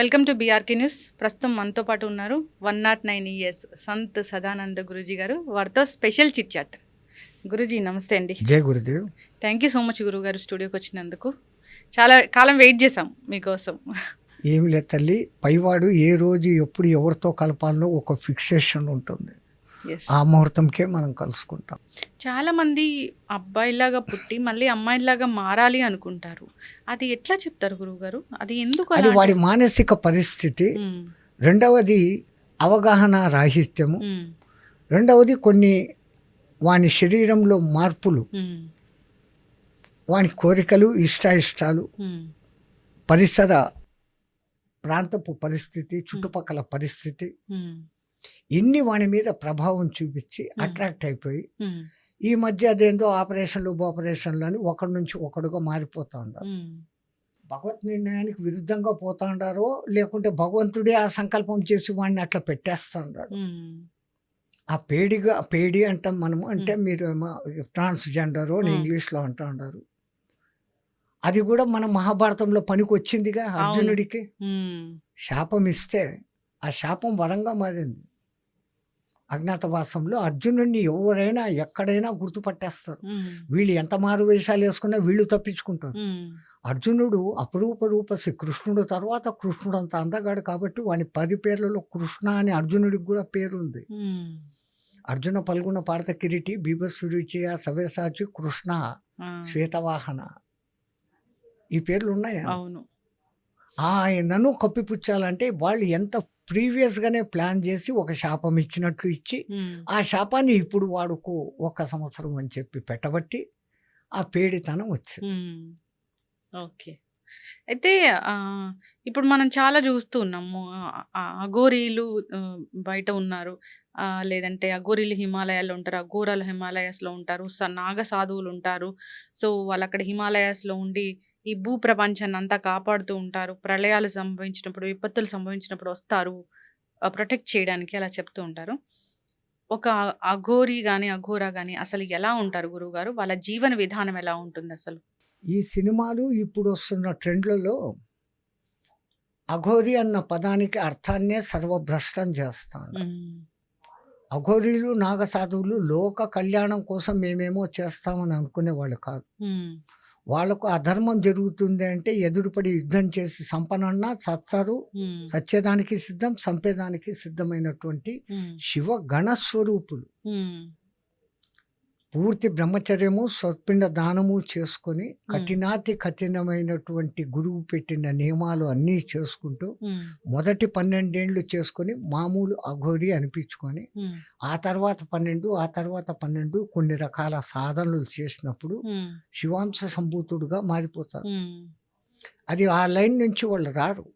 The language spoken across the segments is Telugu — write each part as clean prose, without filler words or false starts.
Welcome to BRK news. ప్రస్తుతం మనతో పాటు ఉన్నారు 109 ఇయర్స్ సంత్ సదానంద గురూజీ గారు. వారితో స్పెషల్ చిట్ చాట్. గురూజీ నమస్తే అండి. జై Gurudev. Thank you so much గురువు గారు స్టూడియోకి వచ్చినందుకు. చాలా కాలం వెయిట్ చేసాం మీకోసం. ఏమి లేదు తల్లి, పైవాడు ఏ రోజు ఎప్పుడు ఎవరితో కలపాలనో ఒక ఫిక్సేషన్ ఉంటుంది. ఆ ముహూర్తంకే మనం కలుసుకుంటాం. చాలా మంది అబ్బాయిలాగా పుట్టి మళ్ళీ అమ్మాయిలాగా మారాలి అనుకుంటారు. అది ఎట్లా చెప్తారు గురువు గారు? అది ఎందుకు? అది వాడి మానసిక పరిస్థితి. రెండవది అవగాహన రాహిత్యము. రెండవది కొన్ని వాని శరీరంలో మార్పులు, వాని కోరికలు, ఇష్టాయిష్టాలు, పరిసర ప్రాంతపు పరిస్థితి, చుట్టుపక్కల పరిస్థితి, ఇన్ని వాని మీద ప్రభావం చూపించి అట్రాక్ట్ అయిపోయి ఈ మధ్య అదేందో ఆపరేషన్లు అని ఒకడి నుంచి ఒకడుగా మారిపోతా ఉన్నారు. భగవత్ నిర్ణయానికి విరుద్ధంగా పోతా ఉండారో లేకుంటే భగవంతుడే ఆ సంకల్పం చేసి వాడిని అట్లా పెట్టేస్తా ఉన్నాడు. ఆ పేడి అంటాం మనము, అంటే మీరు ట్రాన్స్జెండరు అని ఇంగ్లీష్లో అంటూ ఉన్నారు. అది కూడా మన మహాభారతంలో పనికి వచ్చిందిగా. అర్జునుడికి శాపం ఇస్తే ఆ శాపం వరంగా మారింది. అజ్ఞాతవాసంలో అర్జునుడిని ఎవరైనా ఎక్కడైనా గుర్తుపట్టేస్తారు. వీళ్ళు ఎంత మారు వేషాలు వేసుకున్నా వీళ్ళు తప్పించుకుంటారు. అర్జునుడు అపరూప రూపసి, కృష్ణుడు తర్వాత కృష్ణుడు అంత అందగాడు కాబట్టి వాని 10 పేర్లలో కృష్ణ అని అర్జునుడికి కూడా పేరుంది. అర్జున పల్గొన పార్థ కిరీటి బీభత్సురుచియ సవ్యసాచి కృష్ణ శ్వేతవాహన, ఈ పేర్లు ఉన్నాయా? ఆయనను కప్పిపుచ్చాలంటే వాళ్ళు ఎంత ప్రీవియస్గానే ప్లాన్ చేసి ఒక శాపం ఇచ్చినట్లు ఇచ్చి ఆ శాపాన్ని ఇప్పుడు వాడుకో 1 సంవత్సరం అని చెప్పి పెట్టబట్టి ఆ పేడితనం వచ్చింది. ఓకే. అయితే ఇప్పుడు మనం చాలా చూస్తూ ఉన్నాము. అఘోరీలు బయట ఉన్నారు, లేదంటే అఘోరీలు హిమాలయాల్లో ఉంటారు, అఘోరాలు హిమాలయాస్లో ఉంటారు, నాగ సాధువులు ఉంటారు. సో వాళ్ళు అక్కడ హిమాలయాస్లో ఉండి ఈ భూ ప్రపంచాన్ని అంతా కాపాడుతూ ఉంటారు. ప్రళయాలు సంభవించినప్పుడు, విపత్తులు సంభవించినప్పుడు వస్తారు ప్రొటెక్ట్ చేయడానికి, అలా చెప్తూ ఉంటారు. ఒక అఘోరి కానీ అఘోరా కానీ అసలు ఎలా ఉంటారు గురువుగారు? వాళ్ళ జీవన విధానం ఎలా ఉంటుంది అసలు? ఈ సినిమాలు ఇప్పుడు వస్తున్న ట్రెండ్లలో అఘోరి అన్న పదానికి అర్థాన్నే సర్వభ్రష్టం చేస్తాను. అఘోరీలు నాగసాధువులు లోక కళ్యాణం కోసం మేమేమో చేస్తామని అనుకునేవాళ్ళు కాదు. వాళ్ళకు అధర్మం జరుగుతుంది అంటే ఎదురుపడి యుద్ధం చేసి సంపనన్నా సత్తారు. సత్యదానికి సిద్ధం, సంపేదానికి సిద్ధమైనటువంటి శివ గణస్వరూపులు. పూర్తి బ్రహ్మచర్యము, స్వపిండ దానము చేసుకొని కఠినాతి కఠినమైనటువంటి గురువు పెట్టిన నియమాలు అన్నీ చేసుకుంటూ మొదటి 12 ఏళ్ళు చేసుకొని మామూలు అఘోరి అనిపించుకొని ఆ తర్వాత 12 కొన్ని రకాల సాధనలు చేసినప్పుడు శివాంశ సంభూతుడుగా మారిపోతారు. అది ఆ లైన్ నుంచి వాళ్ళు రారు.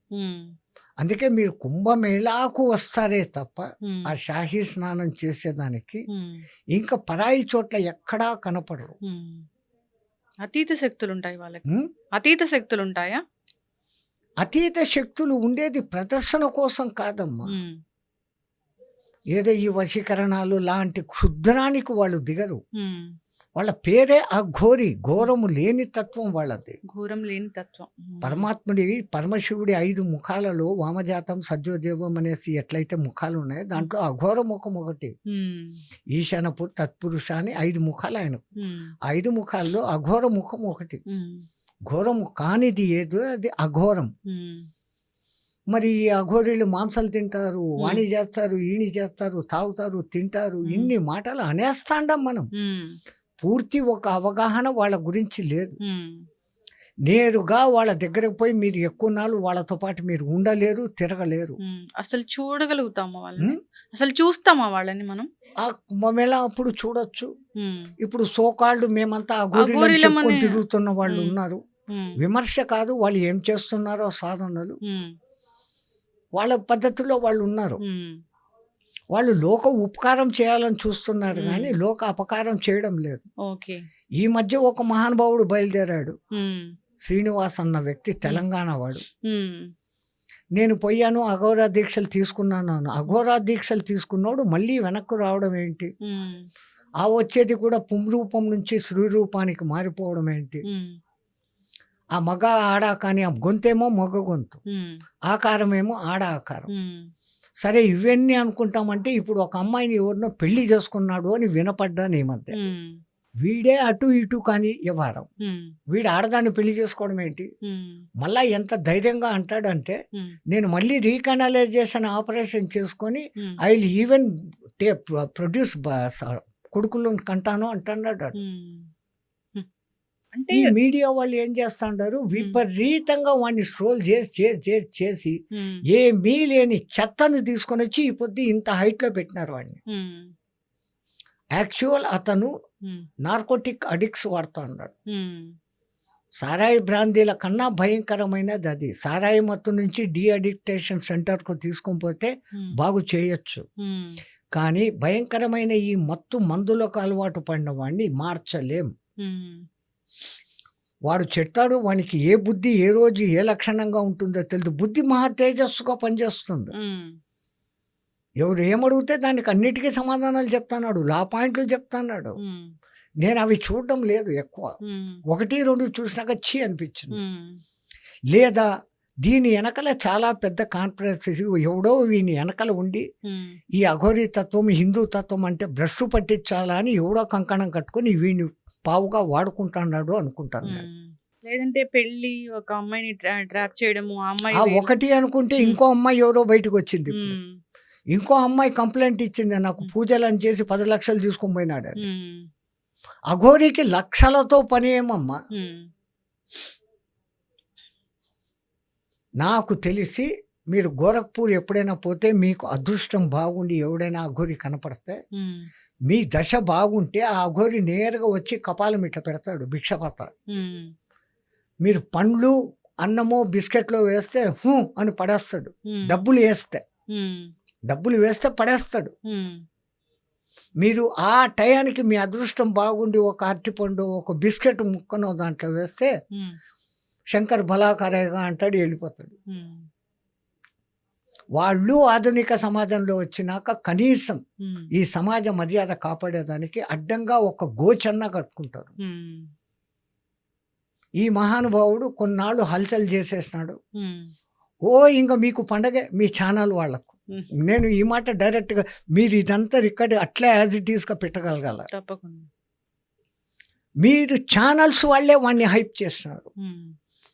అందుకే మీరు కుంభమేళాకు వస్తారే తప్ప ఆ షాహీ స్నానం చేసేదానికి ఇంకా పరాయి చోట్ల ఎక్కడా కనపడరు. అతీత శక్తులు ఉంటాయి వాళ్ళకి. అతీత శక్తులు ఉంటాయా? అతీత శక్తులు ఉండేది ప్రదర్శన కోసం కాదమ్మా. ఏదో ఈ వశీకరణాలు లాంటి క్షుద్రానికి వాళ్ళు దిగరు. వాళ్ళ పేరే అఘోరి, ఘోరము లేని తత్వం వాళ్ళది. ఘోరం లేని తత్వం. పరమాత్ముడి పరమశివుడి 5 ముఖాలలో వామజాతం సజ్జోదేవం అనేసి ఎట్లయితే ముఖాలు ఉన్నాయో దాంట్లో అఘోర ముఖం ఒకటి. ఈశానపుర్ తత్పురుష అని 5 ముఖాలు ఆయనకు. 5 ముఖాల్లో అఘోర ముఖం ఒకటి. ఘోరము కానిది ఏదో అది అఘోరం. మరి ఈ అఘోరీలు మాంసాలు తింటారు, వాణి చేస్తారు, ఈణి చేస్తారు, తాగుతారు, తింటారు, ఇన్ని మాటలు అనేస్తాండం మనం. పూర్తి ఒక అవగాహన వాళ్ళ గురించి లేదు. నేరుగా వాళ్ళ దగ్గరకు పోయి మీరు ఎక్కువ నాళ్ళు వాళ్ళతో పాటు మీరు ఉండలేరు, తిరగలేరు. అసలు చూడగలుగుతామా వాళ్ళని? అసలు చూస్తామా వాళ్ళని మనం? ఆ కుంభమేళా అప్పుడు చూడొచ్చు. ఇప్పుడు సోకాళ్ళు మేమంతా అఘోరీలను చెప్పుకొని తిరుగుతున్న వాళ్ళు ఉన్నారు. విమర్శ కాదు, వాళ్ళు ఏం చేస్తున్నారో సాధనలు వాళ్ళ పద్ధతిలో వాళ్ళు ఉన్నారు. వాళ్ళు లోక ఉపకారం చేయాలని చూస్తున్నారు కానీ లోక అపకారం చేయడం లేదు. ఈ మధ్య ఒక మహానుభావుడు బయలుదేరాడు, శ్రీనివాస్ అన్న వ్యక్తి, తెలంగాణ వాడు. నేను పోయాను, అఘోరా దీక్షలు తీసుకున్నాను. అఘోరా దీక్షలు తీసుకున్నాడు మళ్ళీ వెనక్కు రావడం ఏంటి? ఆ వచ్చేది కూడా పుంరూపం నుంచి శ్రీ రూపానికి మారిపోవడం ఏంటి? ఆ మగ ఆడ కానీ ఆ గొంతేమో మగ గొంతు, హ్మ్. ఆకారమేమో ఆడ ఆకారం. హ్మ్. సరే ఇవన్నీ అనుకుంటామంటే ఇప్పుడు ఒక అమ్మాయిని ఎవరినో పెళ్లి చేసుకున్నాడు అని వినపడ్డాను ఈ మధ్య. హ్మ్. వీడే అటు ఇటు కానీ వ్యవహారం. హ్మ్. వీడు ఆడదాన్ని పెళ్లి చేసుకోవడం ఏంటి? హ్మ్. మళ్ళా ఎంత ధైర్యంగా అంటాడంటే, హ్మ్. నేను మళ్ళీ రీకనలైజేషన్ ఆపరేషన్ చేసుకొని హ్మ్. ఐ విల్ ఈవెన్ ప్రొడ్యూస్ కొడుకులను కంటాను అంటున్నాడు ఆడు. హ్మ్. హ్మ్. అంటే ఈ మీడియా వాళ్ళు ఏం చేస్తాండారు, విపరీతంగా వాడిని ట్రోల్ చేసి హ్మ్. ఏమీ లేని చెత్తను తీసుకొనొచ్చి ఈ పొద్దు ఇంత హైట్‌లో పెట్టినారు వాడిని. హ్మ్. యాక్చువల్ అతను హ్మ్. నార్కోటిక్ అడిక్ట్స్ వాడుతా ఉన్నాడు. హ్మ్. సారాయి బ్రాందీల కన్నా భయంకరమైనది అది. సారాయి మత్తు నుంచి డీ అడిక్టేషన్ సెంటర్‌కు తీసుకొని పోతే హ్మ్. బాగు చేయొచ్చు. హ్మ్. కానీ భయంకరమైన ఈ మత్తు మందులకు అలవాటు పడిన వాడిని మార్చలేం. హ్మ్. వాడు చెప్తాడు, వానికి ఏ బుద్ధి ఏ రోజు ఏ లక్షణంగా ఉంటుందో తెలీదు. బుద్ధి మహా తేజస్సుగా పనిచేస్తుంది. హ్మ్. ఎవరు ఏమడిగితే దానికి అన్నిటికీ సమాధానాలు చెప్తున్నాడు. లా పాయింట్లు చెప్తున్నాడు. హ్మ్. నేను అవి చూడడం లేదు ఎక్కువ. హ్మ్. 1, 2 చూసినాక ఛీ అనిపించింది. హ్మ్. లేదా దీని వెనకాల చాలా పెద్ద కాన్స్పిరసీ ఎవడో వీని వెనకాల ఉండి హ్మ్. ఈ అఘోరీ తత్వం, హిందూ తత్వం అంటే భ్రష్టు పట్టించాలా అని ఎవడో కంకణం కట్టుకొని వీడిని పావుగా వాడుకుంటున్నాడు అనుకుంటాను నేను. హ్మ్. లేదంటే పెళ్లి ఒక అమ్మాయిని ట్రాప్ చేయడము, ఆ అమ్మాయి ఆ వేరే ఒకటి అనుకుంటే హ్మ్. ఇంకో అమ్మాయి ఎవరో బయటకు వచ్చింది ఇప్పుడు. హ్మ్. ఇంకో అమ్మాయి కంప్లైంట్ ఇచ్చింది, నాకు హ్మ్. పూజలని చేసి 10 లక్షలు తీసుకొని పోయినాడని. హ్మ్. అఘోరికి లక్షలతో పని ఏమమ్మా? హ్మ్. నాకు తెలిసి మీరు గోరఖ్పూర్ ఎప్పుడైనా పోతే మీకు అదృష్టం బాగుండి ఎవడైనా అఘోరి కనపడితే హ్మ్. మీ దశ బాగుంటే ఆ అఘోరి నేరుగా వచ్చి కపాలం ఇట్లా పెడతాడు భిక్షపాత్ర. హ్మ్. మీరు పండ్లు, అన్నమో, బిస్కెట్లో వేస్తే హూ అని పడేస్తాడు. హ్మ్. డబ్బులు వేస్తే. హ్మ్. డబ్బులు వేస్తే పడేస్తాడు. హ్మ్. మీరు ఆ టయానికి మీ అదృష్టం బాగుండి ఒక అరటిపండు, ఒక బిస్కెట్ ముక్కనో దాంట్లో వేస్తే హ్మ్. శంకర్ భలాకరేగా అంటాడు, వెళ్ళిపోతాడు. హ్మ్. వాళ్ళు ఆధునిక సమాజంలో వచ్చినాక కనీసం హ్మ్. ఈ సమాజ మర్యాద కాపాడేదానికి అడ్డంగా ఒక గోచన్న కట్టుకుంటారు. హ్మ్. ఈ మహానుభావుడు కొన్నాళ్ళు హల్చల్ చేసేసినాడు. హ్మ్. ఇంక మీకు పండగే మీ ఛానల్ వాళ్ళకు. హ్మ్. నేను ఈ మాట డైరెక్ట్‌గా మీరు ఇదంతా రికార్డ్ అట్లే యాజ్ ఇట్ ఈస్‌గా పెట్టగలగాల. తప్పకుండా. మీరు ఛానల్స్ వాళ్ళే వాడిని హైప్ చేస్తున్నారు. హ్మ్.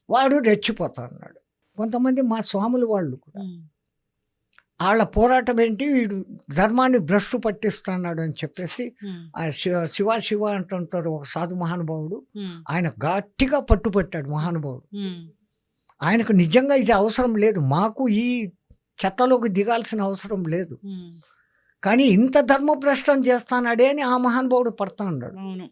వాడు రెచ్చిపోతా ఉన్నాడు. కొంతమంది మా స్వాములు వాళ్ళు కూడా. హ్మ్. ఆళ్ళ పోరాటం ఏంటి, వీడు ధర్మాన్ని భ్రష్టు పట్టిస్తున్నాడు అని చెప్పేసి హ్మ్. ఆ శివ అంటుంటారు ఒక సాధు మహానుభావుడు. హ్మ్. ఆయన గట్టిగా పట్టుపట్టాడు మహానుభావుడు. హ్మ్. ఆయనకు నిజంగా ఇది అవసరం లేదు. మాకు ఈ చెత్తలోకి దిగాల్సిన అవసరం లేదు. హ్మ్. కానీ ఇంత ధర్మభ్రష్టం చేస్తానాడే అని ఆ మహానుభావుడు పడతా ఉన్నాడు. అవును.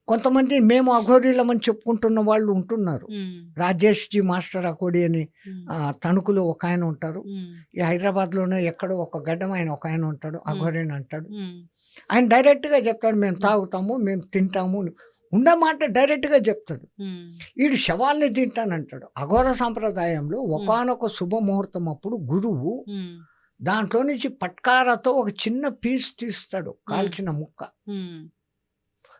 కొంతమంది మేము అఘోరీలమని చెప్పుకుంటున్న వాళ్ళు ఉంటున్నారు. హ్మ్. రాజేష్‌జీ మాస్టర్ అకోడి అని హ్మ్. తణుకులో ఒకాయన ఉంటారు. హ్మ్. ఈ హైదరాబాద్‌లోనే ఎక్కడో ఒక గడ్డం ఆయన ఒకాయన ఉంటాడు. హ్మ్. అఘోరీని అంటాడు. హ్మ్. ఆయన డైరెక్ట్‌గా చెప్తాడు, మేము హ్మ్. తాగుతాము, మేము తింటాము. ఉన్న మాట డైరెక్ట్‌గా చెప్తాడు. హ్మ్. ఈడు శవాల్ని తింటానంటాడు. అఘోర సాంప్రదాయంలో హ్మ్. ఒకానొక శుభముహూర్తం అప్పుడు గురువు హ్మ్. దాంట్లో నుంచి పట్కారాతో ఒక చిన్న పీస్ తీస్తాడు, హ్మ్. కాల్చిన ముక్క. హ్మ్.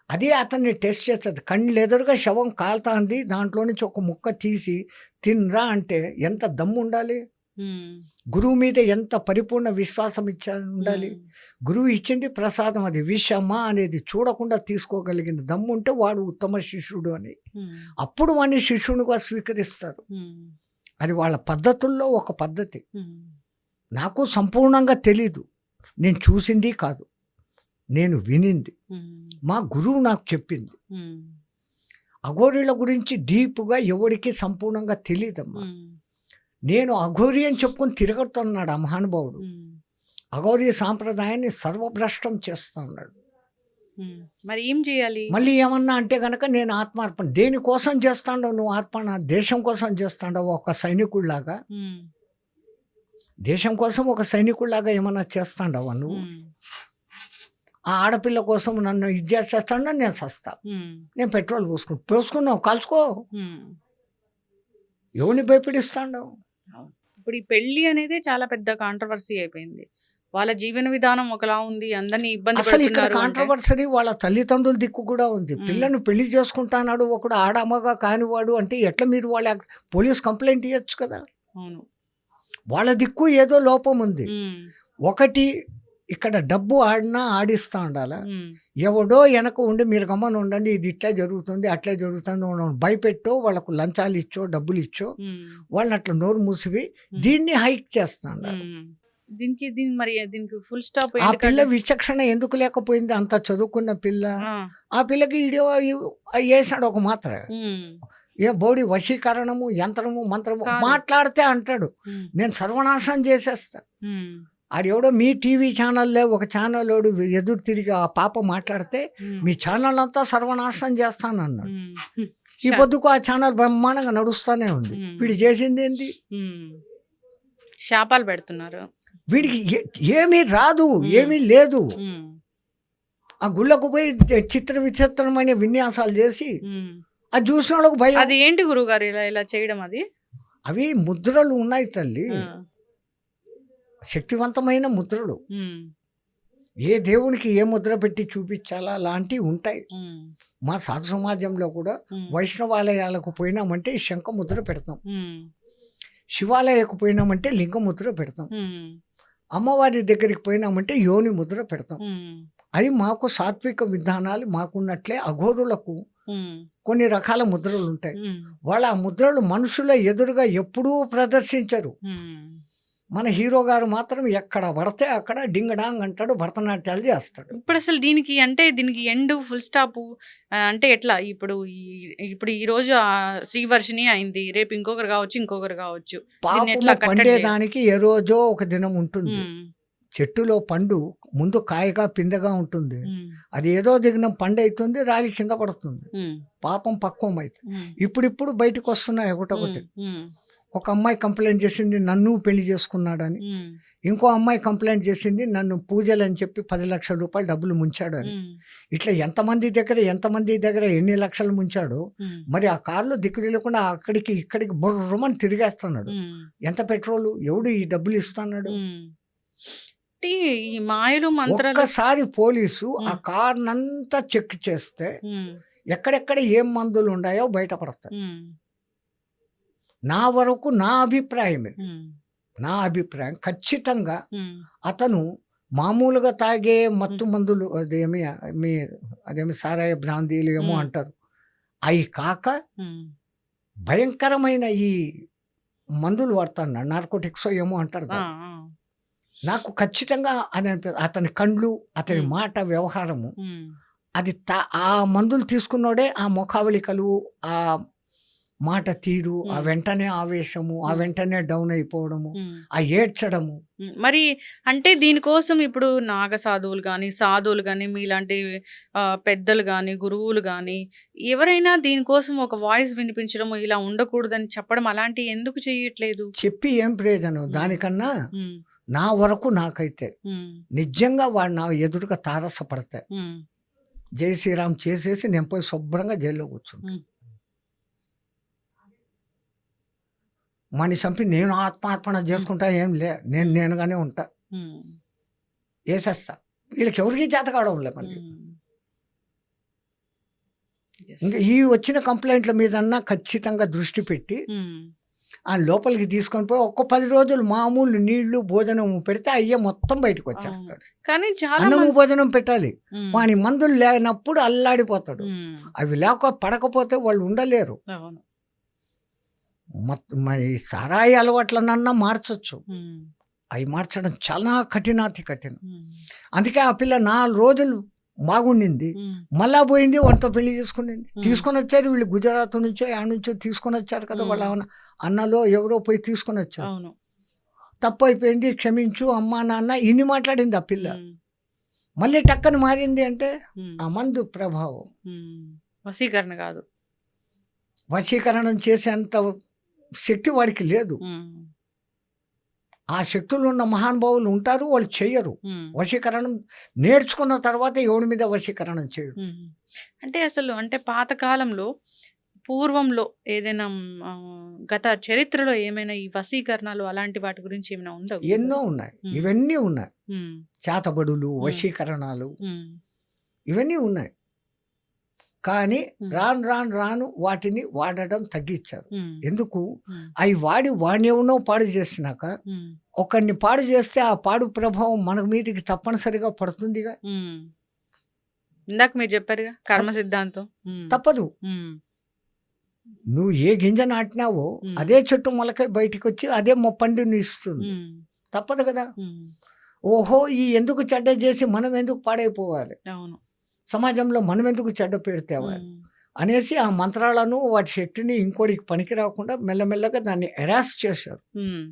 అది అతన్ని టెస్ట్ చేస్తది. కళ్ళెదురుగా శవం కాలుతాంది. దాంట్లో నుంచి ఒక ముక్క తీసి తినరా అంటే ఎంత దమ్ముండాలి? హ్మ్. గురువు మీద ఎంత పరిపూర్ణ విశ్వాసం ఉండాలి? హ్మ్. గురువు ఇచ్చింది ప్రసాదం, అది విషమా అనేది చూడకుండా తీసుకోగలిగిన దమ్ముంటే వాడు ఉత్తమ శిష్యుడు అని. హ్మ్. అప్పుడు వాడిని శిష్యునిగా స్వీకరిస్తారు. హ్మ్. అది వాళ్ళ పద్ధతుల్లో ఒక పద్ధతి. హ్మ్. నాకు సంపూర్ణంగా తెలీదు. నేను చూసింది కాదు. నేను వినింది. హ్మ్. మా గురువు నాకు చెప్పింది. హ్మ్. అఘోరీల గురించి డీప్‌గా ఎవడికి సంపూర్ణంగా తెలీదమ్మా. హ్మ్. నేను అఘోరి అని చెప్పుకొని తిరగతున్నాడు ఆ మహానుభావుడు. హ్మ్. అఘోరీ సాంప్రదాయాన్ని సర్వభ్రష్టం చేస్తా ఉన్నాడు. హ్మ్. మరి ఏం చేయాలి? మళ్ళీ ఏమన్నా అంటే గనక నేను ఆత్మార్పణ. దేనికోసం చేస్తాండవు నువ్వు అర్పణ? దేశం కోసం చేస్తాండవా ఒక సైనికుడిలాగా? హ్మ్. దేశం కోసం ఒక సైనికుడిలాగా ఏమన్నా చేస్తాండవా నువ్వు? హ్మ్. ఆ ఆడపిల్ల కోసం నన్ను ఇది చేసేస్తాండా, నేను సస్తా. హ్మ్. నేను పెట్రోల్ పోసుకున్నావు కాల్చుకో. హ్మ్. ఎవడిని భయపెడిస్తాండవు? అవును. ఇప్పుడు ఈ పెళ్లి అనేదే చాలా పెద్ద కాంట్రోవర్సీ అయిపోయింది. వాళ్ళ జీవన విధానం ఒకలా ఉంది. అందరిని ఇబ్బంది అసలు ఇక్కడ పెడుతున్నారు అంటే కాంట్రవర్సరీ వాళ్ళ తల్లిదండ్రుల దిక్కు కూడా ఉంది. హ్మ్. పిల్లని పెళ్లి చేసుకుంటాన్నాడు ఒకడు ఆడమ్మగా కానివాడు అంటే ఎట్లా మీరు వాళ్ళ పోలీస్ కంప్లైంట్ ఇవ్వచ్చు కదా. అవును. వాళ్ళ దిక్కు ఏదో లోపం ఉంది. హ్మ్. ఒకటి ఇక్కడ డబ్బు ఆడినా ఆడిస్తా ఉండాలా. హ్మ్. ఎవడో వెనక ఉండి మీరు గమ్మన ఉండండి, ఇది ఇట్లా జరుగుతుంది అట్లా జరుగుతుంది భయపెట్టో వాళ్ళకు లంచాలు ఇచ్చో డబ్బులు ఇచ్చో హ్మ్. వాళ్ళని అట్లా నోరు మూసివి హ్మ్. దీన్ని హైక్ చేస్తా ఉండాలి. హ్మ్. దీనికి ఫుల్ స్టాప్ ఆ పిల్ల ఎందుకంటే విచక్షణ ఎందుకు లేకపోయింది? అంత చదువుకున్న పిల్ల. ఆ! ఆ పిల్లకి ఈడో వేసాడు ఒక మాత్ర. హ్మ్. ఏ బోడి వశీకరణము యంత్రము మంత్రము కాదు. మాట్లాడితే అంటాడు హ్మ్. నేను సర్వనాశనం చేసేస్తా. హ్మ్. ఆడెవడో మీ టీవీ ఛానల్లో ఒక ఛానలోడు ఎదురు తిరిగి ఆ పాప మాట్లాడితే హ్మ్. మీ ఛానల్ అంతా సర్వనాశనం చేస్తానన్నాడు. హ్మ్. ఈ శా పొద్దుకు ఆ ఛానల్ బ్రహ్మాండంగా నడుస్తూనే ఉంది. హ్మ్. వీడు చేసింది ఏంది? హ్మ్. శాపాలు పెడుతున్నారు. వీడికి ఏమీ రాదు, హ్మ్. ఏమీ లేదు. హ్మ్. ఆ గుళ్ళకు పోయి చిత్ర విచిత్రమైన విన్యాసాలు చేసి హ్మ్. అది చూసిన వాళ్ళకు భయం. అది ఏంటి గురువుగారు ఇలా చేయడం అది? అవి ముద్రలు ఉన్నాయి తల్లి, ఆ! శక్తివంతమైన ముద్రలు. హ్మ్. ఏ దేవునికి ఏ ముద్ర పెట్టి చూపించాలా అలాంటివి ఉంటాయి. హ్మ్. మా సాధు సమాజంలో కూడా హ్మ్. వైష్ణవాలయాలకు పోయినామంటే శంఖ ముద్ర పెడతాం, హ్మ్. శివాలయకు పోయినామంటే లింగ ముద్ర పెడతాం, హ్మ్. అమ్మవారి దగ్గరికి పోయినామంటే యోని ముద్ర పెడతాం. హ్మ్. అవి మాకు సాత్విక విధానాలు మాకున్నట్లే అఘోరులకు హ్మ్. కొన్ని రకాల ముద్రలు ఉంటాయి. హ్మ్. వాళ్ళ ఆ ముద్రలు మనుషుల ఎదురుగా ఎప్పుడూ ప్రదర్శించరు. హ్మ్. మన హీరో గారు మాత్రం ఎక్కడ పడితే అక్కడ డింగ్ డాంగ్ అంటాడు, భరతనాట్యాలు చేస్తాడు. ఇప్పుడసలు దీనికి ఎండ్ ఫుల్ స్టాపు అంటే ఎట్లా? ఇప్పుడు ఈరోజు శ్రీవర్షిణి అయింది. రేపు ఇంకొకరు కావచ్చు. దీన్ని పాపము ఎట్లా కట్టడి చేయాలి? పండేదానికి ఏ రోజో ఒక దినం ఉంటుంది. హ్మ్. చెట్టులో పండు ముందు కాయగా పిందెగా ఉంటుంది. హ్మ్. అది ఏదో దినం పండు అవుతుంది, రాలి కింద పడుతుంది. హ్మ్. పాపం పక్వం అవుతుంది. హ్మ్. ఇప్పుడిప్పుడు బయటకు వస్తున్నాయి ఒకటొకటి. హ్మ్. ఒక అమ్మాయి కంప్లైంట్ చేసింది నన్ను పెళ్లి చేసుకున్నాడని. హ్మ్. ఇంకో అమ్మాయి కంప్లైంట్ చేసింది నన్ను పూజలు అని చెప్పి 10 లక్షల రూపాయలు డబ్బులు ముంచాడు అని. హ్మ్. ఇట్లా ఎంతమంది దగ్గర ఎన్ని లక్షలు ముంచాడో. హ్మ్. మరి ఆ కారులో దిక్కు తెలియకుండా అక్కడికి ఇక్కడికి బుర్రమని తిరిగేస్తున్నాడు. హ్మ్. ఎంత పెట్రోలు, ఎవడు ఈ డబ్బులు ఇస్తున్నాడు? హ్మ్. అంటే ఈ మాయలు మంత్రాలు ఒక్కసారి పోలీసు ఆ హ్మ్. కార్నంతా చెక్ చేస్తే హ్మ్. ఎక్కడెక్కడ ఏం మందులు ఉన్నాయో బయటపడతాయి. హ్మ్. నా వరకు నా అభిప్రాయం ఇది. హ్మ్. నా అభిప్రాయం ఖచ్చితంగా హ్మ్. అతను మామూలుగా తాగే హ్మ్. మత్తు మందులు మీ అదేమి సారాయ బ్రాందీలు ఏమో హ్మ్. అంటారు. అవి కాక హ్మ్. భయంకరమైన ఈ మందులు వాడతాను, నార్కోటిక్స్ ఏమో అంటారు ఆ! దాన్ని. ఆ! నాకు ఖచ్చితంగా అది అతని కండ్లు, అతని హ్మ్. మాట, వ్యవహారము హ్మ్. అది ఆ మందులు తీసుకున్నోడే ఆ ముఖావళికలు, ఆ మాట తీరు, ఆ హ్మ్. వెంటనే ఆవేశము, ఆ హ్మ్. వెంటనే డౌన్ అయిపోవడము, హ్మ్. ఆ ఏడ్చడము. మరి అంటే దీనికోసం ఇప్పుడు నాగ సాధువులు గాని, మీలాంటి పెద్దలు గాని, గురువులు గాని ఎవరైనా దీనికోసం ఒక వాయిస్ వినిపించడము, ఇలా ఉండకూడదని చెప్పడం అలాంటియి ఎందుకు చేయట్లేదు? చెప్పి ఏం ప్రయోజనం? హ్మ్. దానికన్నా హ్మ్. నా వరకు నాకైతే హ్మ్. నిజంగా వాడు నా ఎదురుగా తారసపడతాయి. హ్మ్. జై శ్రీరామ్ చేసేసి నేను పోయి శుభ్రంగా జైల్లో కూర్చుంటా. హ్మ్. వాడిని చంపి నేను ఆత్మార్పణ హ్మ్. చేసుకుంటా ఏం లే. నేను హ్మ్. నేనుగానే ఉంటా. హ్మ్. ఏసేస్తా. వీళ్ళకి ఎవరికీ చేత కావడంలే మళ్ళీ. హ్మ్. యెస్. ఇంకా ఈ వచ్చిన కంప్లైంట్ల మీదన్నా ఖచ్చితంగా దృష్టి పెట్టి హ్మ్. ఆ లోపలికి తీసుకొని పోయి ఒక్క 10 రోజులు మామూలు నీళ్లు, భోజనం పెడితే అయ్యే మొత్తం బయటకు అవును. వచ్చేస్తాడు. కానీ చాలా అన్నము, మంది భోజనం పెట్టాలి. హ్మ్. వాని మందులు లేనప్పుడు అల్లాడిపోతాడు. హ్మ్. అవి పడకపోతే వాళ్ళు ఉండలేరు. అవును. మరి సారాయి అలవాట్లనన్నా మార్చొచ్చు. హ్మ్. అవి మార్చడం చాలా కఠినాతి కఠినం. హ్మ్. అందుకే ఆ పిల్ల 4 రోజులు బాగుండింది. హ్మ్. మళ్ళా పోయింది, వానితో పెళ్లి చేసుకునింది. హ్మ్. తీసుకొని వచ్చారు వీళ్ళు, గుజరాత్ నుంచో యాడ నుంచో తీసుకొని వచ్చారు కదా. వాళ్ళ హ్మ్. అన్నలో ఎవరో పోయి తీసుకొని వచ్చారు. అవును. తప్పు అయిపోయింది, క్షమించు అమ్మా నాన్న ఇన్ని మాట్లాడింది ఆ పిల్ల. హ్మ్. మళ్ళీ టక్కన మారింది అంటే హ్మ్. ఆ మందు ప్రభావం. హ్మ్. వశీకరణ గాదు. వశీకరణం చేసేంత శక్తి వాడికి లేదు. హ్మ్. ఆ శక్తులు ఉన్న మహానుభావులు ఉంటారు, వాళ్ళు చెయ్యరు. హ్మ్. వశీకరణం నేర్చుకున్న తర్వాత ఎవడి మీద వశీకరణం చేయడు. హ్మ్. అంటే పాత కాలంలో పూర్వంలో ఏదైనా గత చరిత్రలో ఏమైనా ఈ వశీకరణాలు అలాంటి వాటి గురించి ఏమైనా ఉందా గురుగారు? ఎన్నో ఉన్నాయి. హ్మ్. ఇవన్నీ ఉన్నాయి. హ్మ్. చేతబడులు, హ్మ్. వశీకరణాలు హ్మ్. ఇవన్నీ ఉన్నాయి. కానీ హ్మ్. రాను వాటిని వాడడం తగ్గించారు. హ్మ్. ఎందుకు? హ్మ్. అవి వాడి వాడినెవనో పాడు చేసినాక హ్మ్. ఒకడిని పాడు చేస్తే ఆ పాడు ప్రభావం మన మీదకి తప్పనిసరిగా పడుతుందిగా. హ్మ్. ఇందాక మీరు చెప్పారుగా కర్మ తప్ సిద్ధాంతం. హ్మ్. తప్పదు. హ్మ్. నువ్వు ఏ గింజ నాటినావో హ్మ్. అదే చెట్టు మొలకై బయటికొచ్చి అదే పండుని ఇస్తుంది. హ్మ్. తప్పదు కదా! హ్మ్. ఓహో! ఈ ఎందుకు చెడ్డ చేసి మనం ఎందుకు పాడైపోవాలి? అవును. సమాజంలో మనం ఎందుకు చెడ్డ పేరు తేవాలి? హ్మ్. అనేసి ఆ మంత్రాలను వాటి శక్తిని ఇంకోడికి పనికి రాకుండా మెల్లమెల్లగా దాన్ని ఎరాస్ చేశారు. హ్మ్.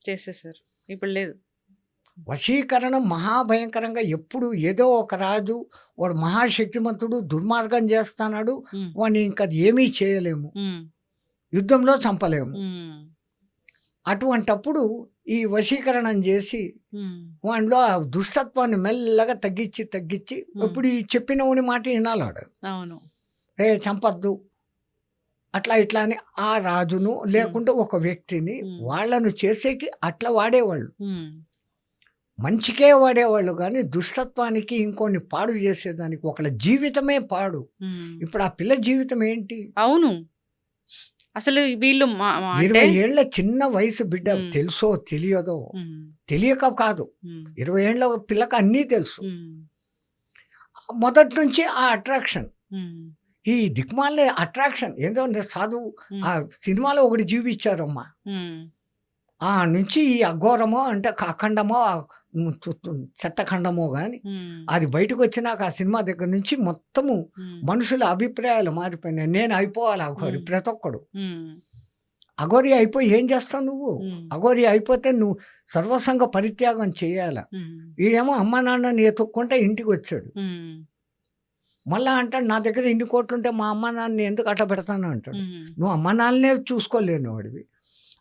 చేసేసారు. ఇప్పుడు లేదు. వశీకరణం మహాభయంకరంగా ఎప్పుడు ఏదో ఒక రాజు వాడు మహాశక్తిమంతుడు దుర్మార్గం చేస్తానాడు. హ్మ్. వాడిని ఇంకా ఏమీ చేయలేము. హ్మ్. యుద్ధంలో చంపలేము. హ్మ్. అటువంటప్పుడు ఈ వశీకరణం చేసి హ్మ్. వానిలో ఆ దుష్టత్వాన్ని మెల్లగా తగ్గించి హ్మ్. ఇప్పుడు ఈ చెప్పినవని మాట వినాలాడు. అవును. రే చంపొద్దు అట్లా ఇట్లా అని ఆ రాజును హ్మ్. లేకుంటే ఒక వ్యక్తిని హ్మ్. వాళ్ళను చేసేకి అట్లా వాడేవాళ్ళు. హ్మ్. మంచికే వాడేవాళ్ళు గానీ దుష్టత్వానికి ఇంకోడిని పాడు చేసేదానికి ఒకళ్ళ జీవితమే పాడు. హ్మ్. ఇప్పుడు ఆ పిల్ల జీవితం ఏంటి? అవును. అసలు వీళ్ళు అంటే 20 ఏళ్ల చిన్న వయసు బిడ్డ హ్మ్. తెలుసో తెలియదో హ్మ్. తెలియక కాదు. హ్మ్. 20 ఏళ్ల పిల్లకి అన్నీ తెలుసు. హ్మ్. మొదటి నుంచి ఆ అట్రాక్షన్. హ్మ్. ఈ దిక్మాలిన అట్రాక్షన్ ఏందో సాధువు హ్మ్. ఆ సినిమాలో ఒకటి చూపించారమ్మా. హ్మ్. ఆ నుంచి ఈ అఘోరమో అంటే అఖండమో చెత్తఖండమో గాని హ్మ్. అది బయటకొచ్చినాక ఆ సినిమా దగ్గర నుంచి మొత్తము హ్మ్. మనుషుల అభిప్రాయాలు మారిపోయినాయి. నేను అయిపోవాలి అఘోరి హ్మ్. ప్రతి ఒక్కడు. హ్మ్. అఘోరి అయిపోయి ఏం చేస్తావు నువ్వు? హ్మ్. అఘోరి అయిపోతే నువ్వు సర్వసంగ పరిత్యాగం చేయాల. హ్మ్. ఈడేమో అమ్మా నాన్నని ఎతుక్కుంటే ఇంటికొచ్చాడు. హ్మ్. మళ్ళా అంటాడు నా దగ్గర ఇన్ని కోట్లుంటే మా అమ్మా నాన్నని ఎందుకు అట్లా పెడతాను అంటాడు. హ్మ్. నువ్వు అమ్మా నాన్ననే చూసుకోలేనివాడివి.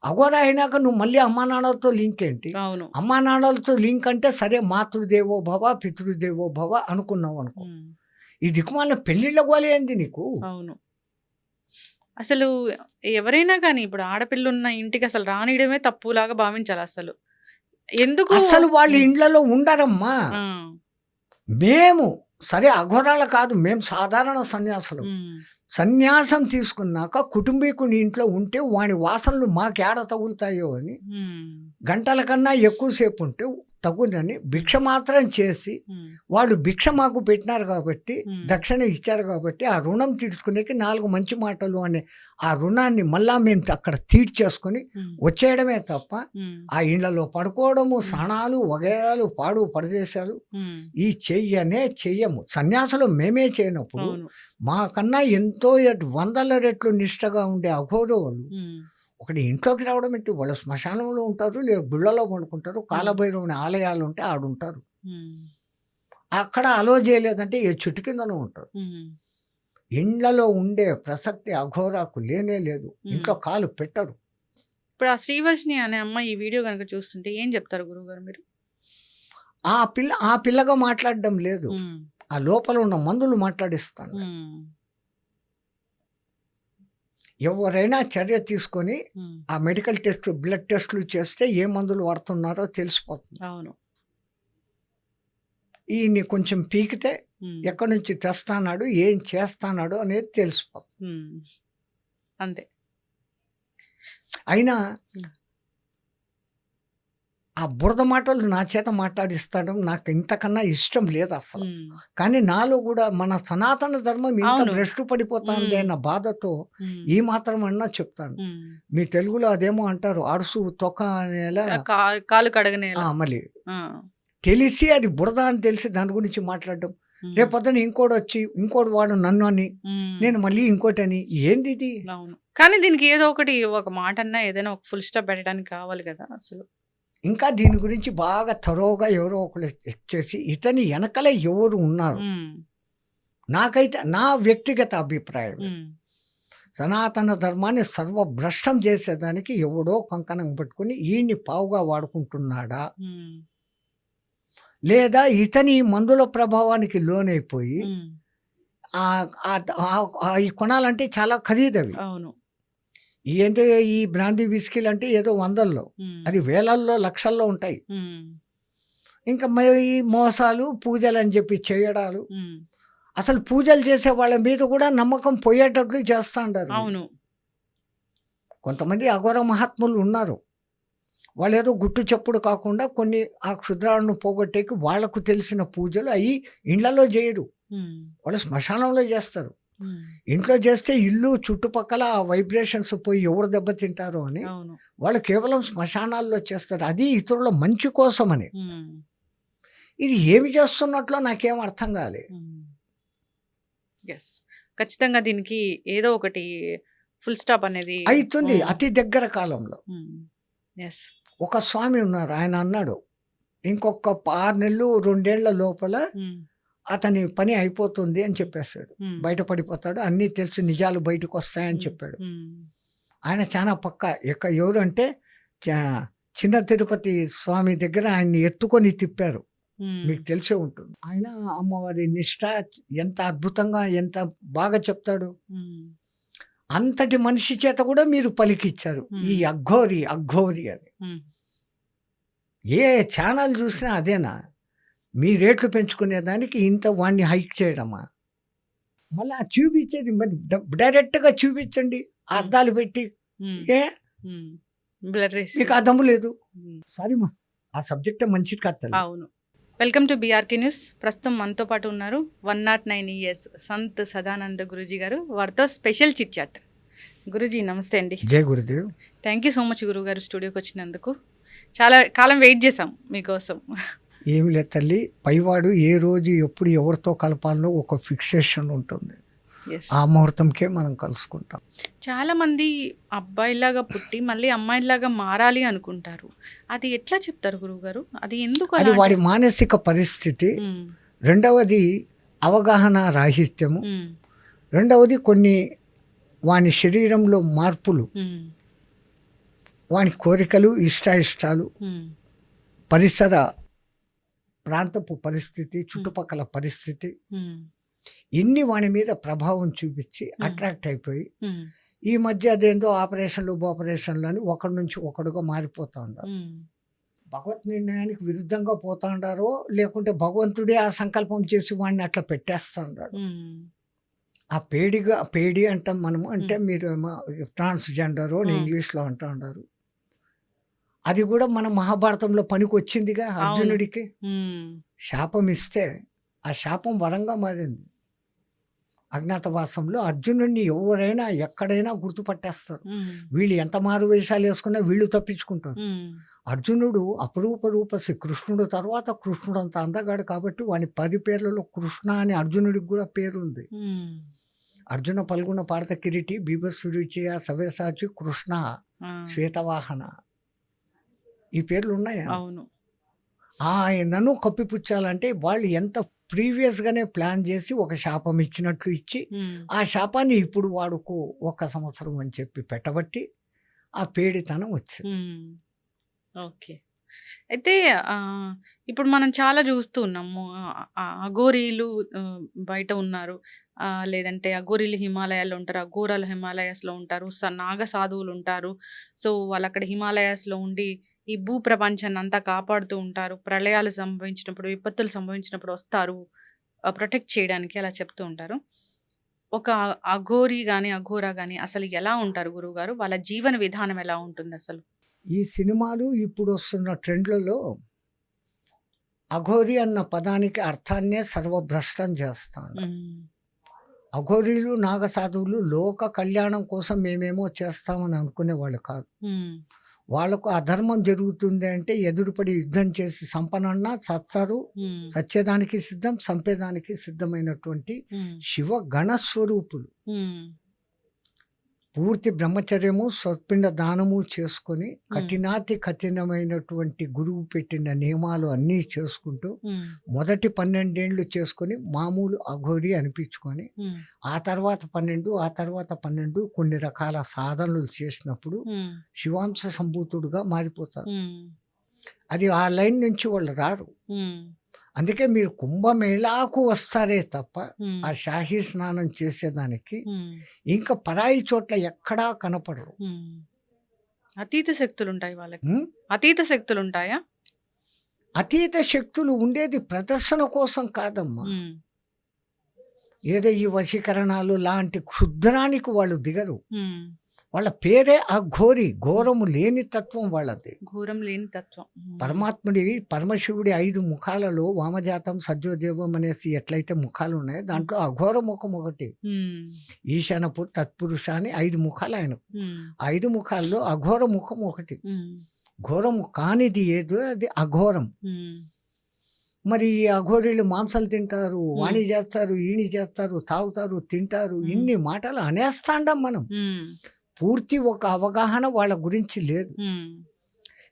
అఘోర అయినాక నువ్వు మళ్ళీ అమ్మా నాన్నలతో లింక్ ఏంటి? అవును. అమ్మా నాన్నలతో లింక్ అంటే సరే మాతృదేవో భవ, పితృదేవో భవ అనుకున్నావు అనుకో. హ్మ్. ఈ దిక్కుమాలిన పెళ్ళిళ్ళ గోల ఏంది నీకు? అవును. అసలు ఎవరైనా గాని ఇప్పుడు ఆడపిల్లున్న ఇంటికి అసలు రానియడమే తప్పులాగా భావించాలసలు. ఎందుకు అస్సలు వాళ్ళు హ్మ్. ఇండ్లలో ఉండరమ్మా. ఆ! మేము సరే అఘోరాలు కాదు. మేము సాధారణ సన్యాసులం. హ్మ్. సన్యాసం తీసుకున్నాక కుటుంబీకుని ఇంట్లో ఉంటే వాని వాసనలు మాకేడ తగులుతాయో అని హ్మ్. గంటల కన్నా ఎక్కువ సేపు ఉంటే తగునని హ్మ్. భిక్ష మాత్రం చేసి హ్మ్. వాళ్ళు భిక్ష మాకు పెట్టినారు కాబట్టి హ్మ్. దక్షిణ ఇచ్చారు కాబట్టి ఆ రుణం తీర్చుకునేకి 4 మంచి మాటలు అనే ఆ రుణాన్ని మళ్ళా మేము అక్కడ తీర్చేసుకొని హ్మ్. వచ్చేయడమే తప్ప హ్మ్. ఆ ఇండ్లలో పడుకోవడము, హ్మ్. స్నానాలు వగైరాలు పాడు పరదేశాలు హ్మ్. ఈ చెయ్యము. సన్యాసులు మేమే చేయనప్పుడు అవును. మాకన్నా ఎంతో వందల రెట్లు నిష్టగా ఉండే అఘోరోలు హ్మ్. ఒకటి ఇంట్లోకి రావడం ఏంటి? వాళ్ళు శ్మశానంలో ఉంటారు, లేదా గుళ్ళలో పండుకుంటారు. హ్మ్. కాలభైరవుని ఆలయాలుంటే ఆడుంటారు. హ్మ్. అక్కడ అలో చేయలేదంటే ఏ చెట్టు కిందనో ఉంటారు. హ్మ్. ఇండ్లలో ఉండే ప్రసక్తి అఘోరాకు లేనే లేదు. హ్మ్. ఇంట్లో కాలు పెట్టరు. ఇప్పుడు ఆ శ్రీవర్షిణి అనే అమ్మాయి ఈ వీడియో గనుక చూస్తుంటే ఏం చెప్తారు గురువుగారు మీరు? ఆ పిల్లగా మాట్లాడడం లేదు. హ్మ్. ఆ లోపల ఉన్న మందులు మాట్లాడిస్తాను. హ్మ్. ఎవరైనా చర్య తీసుకొని హ్మ్. ఆ మెడికల్ టెస్ట్, బ్లడ్ టెస్ట్‌లు చేస్తే ఏ మందులు వాడుతున్నారో తెలిసిపోతుంది. అవును. ఈయన్ని కొంచెం పీకితే హ్మ్. ఎక్కడి నుంచి తెస్తాన్నాడు, ఏం చేస్తాన్నాడు అనేది తెలిసిపోతుంది. హ్మ్. అంతే. అయినా హ్మ్. ఆ బురద మాటలు నా చేత మాట్లాడిస్తడం నాకు ఇంతకన్నా ఇష్టం లేదసల. హ్మ్. కానీ నాలో గూడా మన సనాతన ధర్మం ఇంత అవును. భ్రష్టు పడిపోతాందే హ్మ్. అన్న బాధతో హ్మ్. ఈ మాత్రమన్నా చెప్తాను. హ్మ్. మీ తెలుగులో అదేమో అంటారు అడుసు తొక్క అనేలా కాలు కడగనేల. మళ్ళీ ఆ! తెలిసి అది బురద అని తెలిసి దాని గురించి మాట్లాడడం. హ్మ్. రేపొద్దున ఇంకోడొచ్చి ఇంకోడు వాడు నన్ను అని, హ్మ్. నేను మళ్ళీ ఇంకోటని ఏందిది? అవును. కానీ దీనికి ఏదో ఒకటి ఒక మాటన్నా ఏదైనా ఒక ఫుల్ స్టాప్ పెట్టడానికి కావాలి కదా! అసలు. ఇంకా దీని గురించి బాగా థరోగా ఎవరో ఒకళ్ళు చెక్ చేసి ఇతని ఎనకల ఎవరు ఉన్నారు? హ్మ్. నాకైతే నా వ్యక్తిగత అభిప్రాయం ఇది. హ్మ్. సనాతన ధర్మాన్ని సర్వభ్రష్టం చేసేదానికి ఎవడో కంకణం పట్టుకొని ఈయన్ని పావుగా వాడుకుంటున్నాడా? హ్మ్. లేదా ఇతని మందుల ప్రభావానికి లోనైపోయి హ్మ్. ఈ కొనాలంటే చాలా ఖరీదవి. అవును. ఏంటి ఈ బ్రాందీ విస్కీలు అంటే ఏదో వందల్లో, హ్మ్. అది వేలల్లో లక్షల్లో ఉంటాయి. హ్మ్. ఇంకా మరి ఈ మోసాలు పూజలు అని చెప్పి చేయడాలు, హ్మ్. అసలు పూజలు చేసే వాళ్ళ మీద కూడా నమ్మకం పోయేటట్లు చేస్తా ఉంటారు వీళ్ళు. అవును. కొంతమంది అఘోర మహాత్ములు ఉన్నారు. వాళ్ళేదో గుట్టు చప్పుడు కాకుండా కొన్ని ఆ క్షుద్రాలను పోగొట్టేకి వాళ్ళకు తెలిసిన పూజలు అయి ఇండ్లలో చేయరు. హ్మ్. వాళ్ళు శ్మశానంలో చేస్తారు. హ్మ్. ఇంట్లో చేస్తే ఇల్లు చుట్టుపక్కల ఆ వైబ్రేషన్స్ పోయి ఎవరు దెబ్బతింటారో అని అవును. వాళ్ళు కేవలం శ్మశానాల్లో చేస్తారు. అది ఇతరుల మంచి కోసమని. హ్మ్. ఇది ఏమి చేస్తున్నట్లో నాకేం అర్థం కాలే. హ్మ్. యెస్. ఖచ్చితంగా దీనికి ఏదో ఒకటి ఫుల్ స్టాప్ అనేది. అయితుంది హ్మ్. అతి దగ్గర కాలంలో. హ్మ్. యెస్. ఒక స్వామి ఉన్నారు. ఆయన అన్నాడు, ఇంకొక 6 నెలలు, 2 ఏళ్ల లోపల హ్మ్. అతని పని అయిపోతుంది అని చెప్పేసాడు. హ్మ్. బయటపడిపోతాడు. అన్నీ తెలిసి నిజాలు బయటకొస్తాయని హ్మ్. చెప్పాడు. హ్మ్. ఆయన చాలా పక్కా. ఎవరంటే చా చిన్న తిరుపతి స్వామి దగ్గర ఆయన్ని ఎత్తుకొని తిప్పారు. హ్మ్. మీకు తెలిసే ఉంటుంది. ఆయన అమ్మవారి నిష్ఠ ఎంత అద్భుతంగా, ఎంత బాగా చెప్తాడు. హ్మ్. అంతటి మనిషి చేత కూడా మీరు పలికిచ్చారు. ఈ హ్మ్. అఘోరి, అఘోరి అని. హ్మ్. ఏ ఛానల్ చూసినా అదేనా? మీ రేట్లు పెంచుకునేదానికి ఇంత వాడిని హైక్ చేయడమా? మళ్ళీ ఆ చూపించేది మరి డైరెక్ట్‌గా చూపించండి. ఆ హ్మ్. అద్దాలు పెట్టి. హ్మ్. ఏ హ్మ్. బ్లర్రేసి. మీకు ఆ దమ్ము లేదు. హ్మ్. సారీమా. ఆ సబ్జెక్టే మంచిది కాదు తల్లి. అవును. Welcome to BRK news. ప్రస్తుతం మనతో పాటు ఉన్నారు 109 ఇయర్స్ సంత్ సదానంద గురూజీ గారు. వారితో స్పెషల్ చిట్ చాట్. గురూజీ నమస్తే అండి. జై Gurudev. Thank you so much గురువుగారు స్టూడియోకి వచ్చినందుకు. చాలా కాలం వెయిట్ చేసాం మీకోసం. ఏమి లేదు తల్లి. పైవాడు ఏ రోజు ఎప్పుడు ఎవరితో కలపాలో ఒక ఫిక్సేషన్ ఉంటుంది. యెస్. ఆ ముహూర్తంకే మనం కలుసుకుంటాం. చాలామంది అబ్బాయిలాగా పుట్టి మళ్ళీ అమ్మాయిలాగా మారాలి అనుకుంటారు. అది ఎట్లా చెప్తారు గురువుగారు? అది ఎందుకు అది అలా వాడి అంటారు? మానసిక పరిస్థితి. హ్మ్. రెండవది అవగాహన రాహిత్యము. హ్మ్. రెండవది కొన్ని వాని శరీరంలో మార్పులు, హ్మ్. వాని కోరికలు, ఇష్టాయిష్టాలు, హ్మ్. పరిసర ప్రాంతపు పరిస్థితి, చుట్టుపక్కల పరిస్థితి, హ్మ్. ఇన్ని వాని మీద ప్రభావం చూపించి హ్మ్. అట్రాక్ట్ అయిపోయి హ్మ్. ఈ మధ్య అదేందో ఆపరేషన్లు, బోపరేషన్లు అని ఒకడి నుంచి ఒకడుగా మారిపోతా ఉన్నారు. హ్మ్. భగవత్ నిర్ణయానికి విరుద్ధంగా పోతా ఉండారో, లేకుంటే భగవంతుడే ఆ సంకల్పం చేసి వాడిని అట్లా పెట్టేస్తా ఉన్నాడు. హ్మ్. ఆ పేడి అంటాం మనము. అంటే హ్మ్. మీరేమో ట్రాన్స్‌జెండరు అని హ్మ్. ఇంగ్లీష్‌లో అంటా ఉండారు. అది కూడా మన మహాభారతంలో పనికొచ్చిందిగా అవును. అర్జునుడికి. హ్మ్. శాపం ఇస్తే ఆ శాపం వరంగా మారింది. అజ్ఞాతవాసంలో అర్జునుడిని ఎవరైనా ఎక్కడైనా గుర్తుపట్టేస్తారు. హ్మ్. వీళ్ళు ఎంత మారు వేషాలు వేసుకున్నా వీళ్ళు తప్పించుకుంటారు. హ్మ్. అర్జునుడు అపరూప రూపసి. కృష్ణుడు తర్వాత కృష్ణుడు అంత అందగాడు కాబట్టి వాని 10 పేర్లలో కృష్ణ అని అర్జునుడికి కూడా పేరుంది. హ్మ్. అర్జున పల్గుణ పార్థ కిరీటి బీభత్సురుచియ సవ్యసాచి కృష్ణ ఆ! శ్వేతవాహన ఈ పేర్లు ఉన్నాయి. అవును. ఆయనను కప్పిపుచ్చాలంటే వాళ్ళు ఎంత ప్రీవియస్‌గానే ప్లాన్ చేసి ఒక శాపం ఇచ్చినట్లు ఇచ్చి, హ్మ్. ఆ శాపాన్ని ఇప్పుడు వాడుకో 1 సంవత్సరం అని చెప్పి పెట్టబట్టి ఆ పేడితనం వచ్చింది. హ్మ్. ఓకే. అయితే ఇప్పుడు మనం చాలా చూస్తూ ఉన్నాము. అఘోరీలు బయట ఉన్నారు. లేదంటే అఘోరీలు హిమాలయాల్లో ఉంటారు. అఘోరాలు హిమాలయాస్‌లో ఉంటారు. నాగ సాధువులుంటారు. సో, వాళ్ళక్కడ హిమాలయాస్‌లో ఉండి ఈ భూప్రపంచాన్నంతా కాపాడుతూ ఉంటారు. ప్రళయాలు సంభవించినప్పుడు, విపత్తులు సంభవించినప్పుడు వస్తారు. ప్రొటెక్ట్ చేయడానికి అలా చెప్తూ ఉంటారు. ఒక అఘోరి గాని, అఘోరా గాని అసలు ఎలా ఉంటారు గురువుగారు? వాళ్ళ జీవన విధానం ఎలా ఉంటుందసలు? ఈ సినిమాలు ఇప్పుడొస్తున్న ట్రెండ్‌లలో అఘోరి అన్న పదానికి అర్థాన్నే సర్వభ్రష్టం చేస్తాండారు. హ్మ్. అఘోరీలు, నాగసాధువులు లోక కళ్యాణం కోసం మేమేమో చేస్తామని అనుకునేవాళ్ళు కాదు. హ్మ్. వాళ్ళకు అధర్మం జరుగుతుంది అంటే ఎదురుపడి యుద్ధం చేసి సంపనన్నా సత్తారు. హ్మ్. సత్యదానికి సిద్ధం, సంపేదానికి సిద్ధమైనటువంటి హ్మ్. శివ గణస్వరూపులు. హ్మ్. పూర్తి బ్రహ్మచర్యము, సత్పిండ దానము చేసుకొని హ్మ్. కఠినాతి కఠినమైనటువంటి గురువు పెట్టిన నియమాలు అన్నీ చేసుకుంటూ హ్మ్. మొదటి 12 ఏండ్లు చేసుకొని మామూలు అఘోరి అనిపించుకొని హ్మ్. ఆ తర్వాత 12, ఆ తర్వాత 12 కొన్ని రకాల సాధనలు చేసినప్పుడు హ్మ్. శివాంశ సంభూతుడుగా మారిపోతారు. హ్మ్. అది ఆ లైన్ నుంచి వాళ్ళు రారు. హ్మ్. అందుకే మీరు కుంభమేళాకు వస్తారే తప్ప హ్మ్. ఆ షాహీ స్నానం చేసేదానికి హ్మ్. ఇంకా పరాయి చోట్ల ఎక్కడా కనపడరు. హ్మ్. అతీత శక్తులుంటాయి వాళ్ళకి. హ్మ్. అతీత శక్తులుంటాయా? అతీత శక్తులు ఉండేది ప్రదర్శన కోసం కాదమ్మా. హ్మ్. ఏదో ఈ వశీకరణాలు లాంటి క్షుద్రానికి వాళ్ళు దిగరు. హ్మ్. వాళ్ళ పేరే అఘోరి. ఘోరము లేని తత్వం వాళ్ళది. ఘోరం లేని తత్వం. హ్మ్. పరమాత్ముడి పరమశివుడి 5 ముఖాలలో వామజాతం, సజ్జోదేవం అనేసి ఎట్లయితే ముఖాలు ఉన్నాయో హ్మ్. దాంట్లో అఘోర ముఖం ఒకటి. హ్మ్. ఈశానపు తత్పురుష అని 5 ముఖాలు ఆయనకు. హ్మ్. 5 ముఖాల్లో అఘోర ముఖం ఒకటి. హ్మ్. ఘోరము కానిది ఏదో అది అఘోరం. హ్మ్. మరి ఈ అఘోరీలు మాంసాలు తింటారు, హ్మ్. వాణి చేస్తారు, ఈణి చేస్తారు, తాగుతారు, తింటారు. హ్మ్. ఇన్ని మాటలు అనేస్తాండం మనం. హ్మ్. పూర్తి ఒక అవగాహన వాళ్ళ గురించి లేదు. హ్మ్.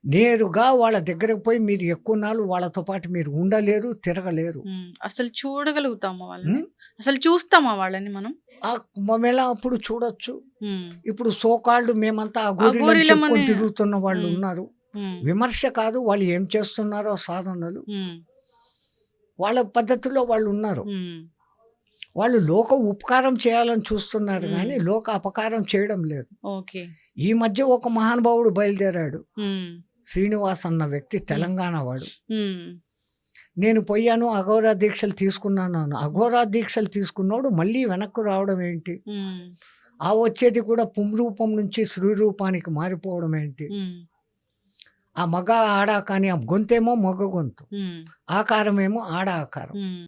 నేరుగా వాళ్ళ దగ్గరకు పోయి మీరు ఎక్కువ నాళ్ళు వాళ్ళతో పాటు మీరు ఉండలేరు, తిరగలేరు. హ్మ్. అసలు చూడగలుగుతామా వాళ్ళని? హ్మ్. అసలు చూస్తామా వాళ్ళని మనం? ఆ కుంభమేళ అప్పుడు చూడొచ్చు. హ్మ్. ఇప్పుడు సో కాల్డ్ మేమంతా అఘోరీలని చెప్పుకొని అఘోరిలమని తిరుగుతున్న వాళ్ళు హ్మ్. ఉన్నారు. హ్మ్. విమర్శ కాదు, వాళ్ళు ఏం చేస్తున్నారో సాధనలు. హ్మ్. వాళ్ళ పద్ధతిలో వాళ్ళు ఉన్నారు. హ్మ్. వాళ్ళు లోక ఉపకారం చేయాలని చూస్తున్నారు హ్మ్. గానీ, లోక అపకారం చేయడం లేదు. ఓకే. ఈ మధ్య ఒక మహానుభావుడు బయలుదేరాడు. హ్మ్. శ్రీనివాస్ అన్న వ్యక్తి హ్మ్. తెలంగాణ వాడు. హ్మ్. నేను పోయాను, అఘోరా దీక్షలు తీసుకున్నాను. అఘోరా దీక్షలు తీసుకున్నోడు మళ్ళీ వెనక్కు రావడం ఏంటి? హ్మ్. ఆ వచ్చేది కూడా పుంరూపం నుంచి స్త్రీ రూపానికి మారిపోవడం ఏంటి? హ్మ్. ఆ మగ, ఆడ కానీ ఆ గొంతేమో మగ గొంతు. హ్మ్. ఆకారమేమో ఆడ ఆకారం. హ్మ్.